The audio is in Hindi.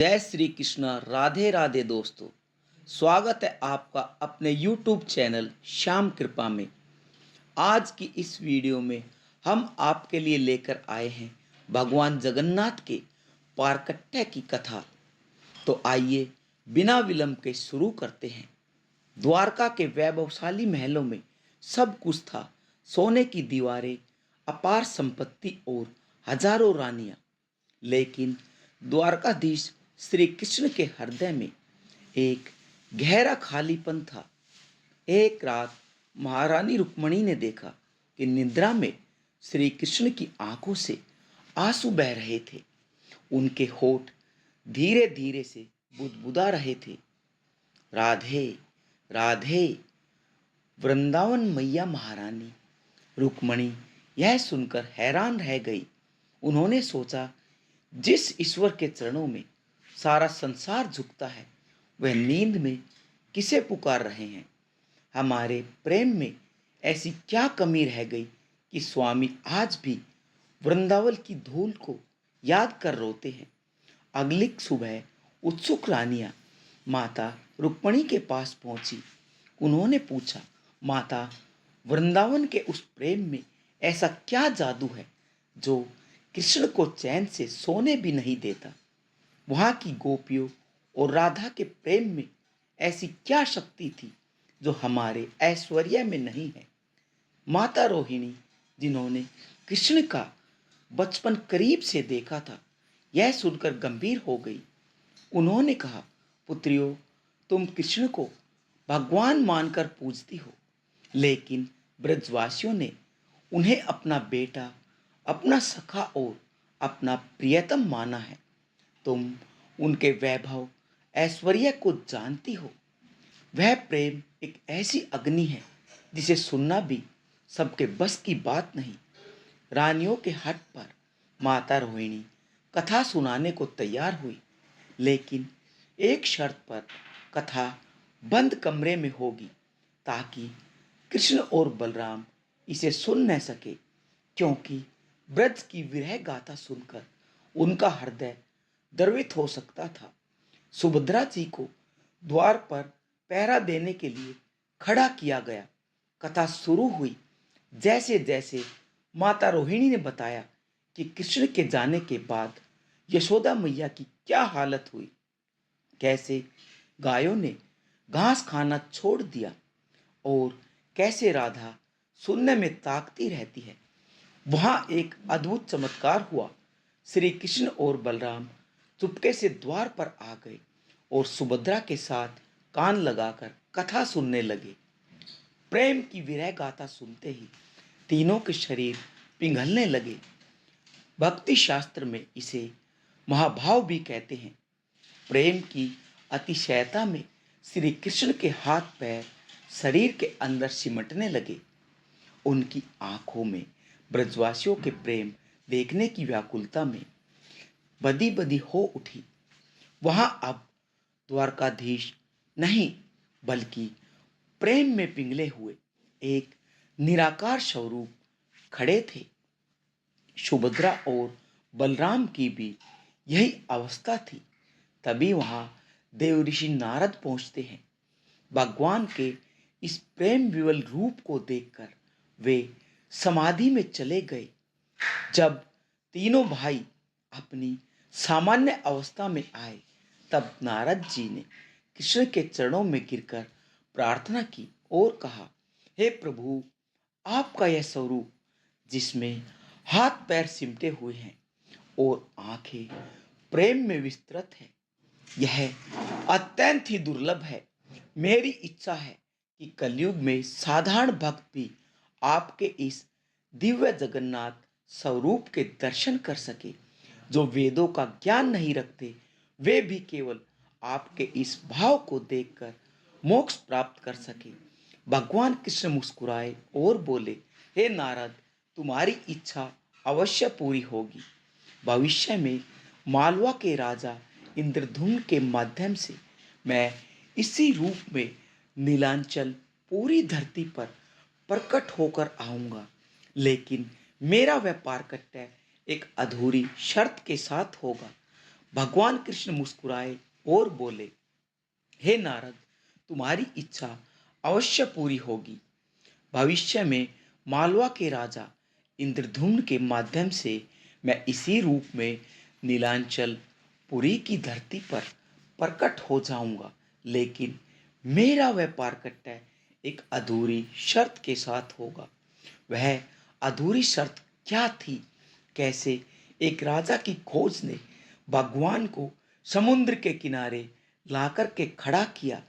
जय श्री कृष्ण। राधे राधे दोस्तों। स्वागत है आपका अपने YouTube चैनल श्याम कृपा में। आज की इस वीडियो में हम आपके लिए लेकर आए हैं भगवान जगन्नाथ के पारकट्य की कथा। तो आइए बिना विलंब के शुरू करते हैं। द्वारका के वैभवशाली महलों में सब कुछ था। सोने की दीवारें, अपार संपत्ति और हजारों रानियां। लेकिन द्वारकाधीश श्री कृष्ण के हृदय में एक गहरा खालीपन था। एक रात महारानी रुक्मणी ने देखा कि निद्रा में श्री कृष्ण की आंखों से आंसू बह रहे थे। उनके होठ धीरे धीरे से बुदबुदा रहे थे, राधे राधे। वृंदावन मैया महारानी रुक्मणी यह सुनकर हैरान रह गई। उन्होंने सोचा, जिस ईश्वर के चरणों में सारा संसार झुकता है, वह नींद में किसे पुकार रहे हैं। हमारे प्रेम में ऐसी क्या कमी रह गई कि स्वामी आज भी वृंदावन की धूल को याद कर रोते हैं। अगली सुबह उत्सुक रानियां माता रुक्मणी के पास पहुंची। उन्होंने पूछा, माता, वृंदावन के उस प्रेम में ऐसा क्या जादू है जो कृष्ण को चैन से सोने भी नहीं देता। वहां की गोपियों और राधा के प्रेम में ऐसी क्या शक्ति थी जो हमारे ऐश्वर्य में नहीं है। माता रोहिणी, जिन्होंने कृष्ण का बचपन करीब से देखा था, यह सुनकर गंभीर हो गई। उन्होंने कहा, पुत्रियों, तुम कृष्ण को भगवान मानकर पूजती हो, लेकिन ब्रजवासियों ने उन्हें अपना बेटा, अपना सखा और अपना प्रियतम माना है। तुम उनके वैभव, ऐश्वर्य को जानती हो। वह प्रेम एक ऐसी अग्नि है जिसे सुनना भी सबके बस की बात नहीं। रानियों के हट पर माता रोहिणी कथा सुनाने को तैयार हुई, लेकिन एक शर्त पर। कथा बंद कमरे में होगी ताकि कृष्ण और बलराम इसे सुन न सके, क्योंकि ब्रज की विरह गाथा सुनकर उनका हृदय द्रवित हो सकता था। सुभद्रा जी को द्वार पर पहरा देने के लिए खड़ा किया गया। कथा शुरू हुई। जैसे जैसे माता रोहिणी ने बताया कि कृष्ण के जाने के बाद यशोदा मैया की क्या हालत हुई, कैसे गायों ने घास खाना छोड़ दिया और कैसे राधा सुनने में ताकती रहती है, वहां एक अद्भुत चमत्कार हुआ। श्री कृष्ण और बलराम चुपके से द्वार पर आ गए और सुभद्रा के साथ कान लगाकर कथा सुनने लगे। प्रेम की विरह गाथा सुनते ही तीनों के शरीर पिघलने लगे। भक्ति शास्त्र में इसे महाभाव भी कहते हैं। प्रेम की अतिशयता में श्री कृष्ण के हाथ पैर शरीर के अंदर सिमटने लगे। उनकी आंखों में ब्रजवासियों के प्रेम देखने की व्याकुलता में बदी बदी हो उठी। वहां अब द्वारकाधीश नहीं, बल्कि प्रेम में पिघले हुए एक निराकार स्वरूप खड़े थे। सुभद्रा और बलराम की भी यही अवस्था थी। तभी वहां देव ऋषि नारद पहुंचते हैं। भगवान के इस प्रेम विवल रूप को देखकर वे समाधि में चले गए। जब तीनों भाई अपनी सामान्य अवस्था में आए, तब नारद जी ने कृष्ण के चरणों में गिरकर प्रार्थना की और कहा, हे प्रभु, आपका यह स्वरूप जिसमें हाथ पैर सिमटे हुए हैं और आंखें प्रेम में विस्तृत है, यह अत्यंत ही दुर्लभ है। मेरी इच्छा है कि कलयुग में साधारण भक्त भी आपके इस दिव्य जगन्नाथ स्वरूप के दर्शन कर सके। जो वेदों का ज्ञान नहीं रखते, वे भी केवल आपके इस भाव को देखकर मोक्ष प्राप्त कर सके। भगवान कृष्ण मुस्कुराए और बोले, हे नारद, तुम्हारी इच्छा अवश्य पूरी होगी। भविष्य में मालवा के राजा इंद्रधुम्न के माध्यम से मैं इसी रूप में नीलांचल पूरी धरती पर प्रकट होकर आऊंगा। लेकिन मेरा व्यापार कट्टा एक अधूरी शर्त के साथ होगा। भगवान कृष्ण मुस्कुराए और बोले, हे नारद, तुम्हारी इच्छा अवश्य पूरी होगी। भविष्य में मालवा के राजा इंद्रधुम्न के माध्यम से मैं इसी रूप में नीलांचल पुरी की धरती पर प्रकट हो जाऊंगा, लेकिन मेरा वह प्राकट्य एक अधूरी शर्त के साथ होगा। वह अधूरी शर्त क्या थी? कैसे एक राजा की खोज ने भगवान को समुद्र के किनारे लाकर के खड़ा किया,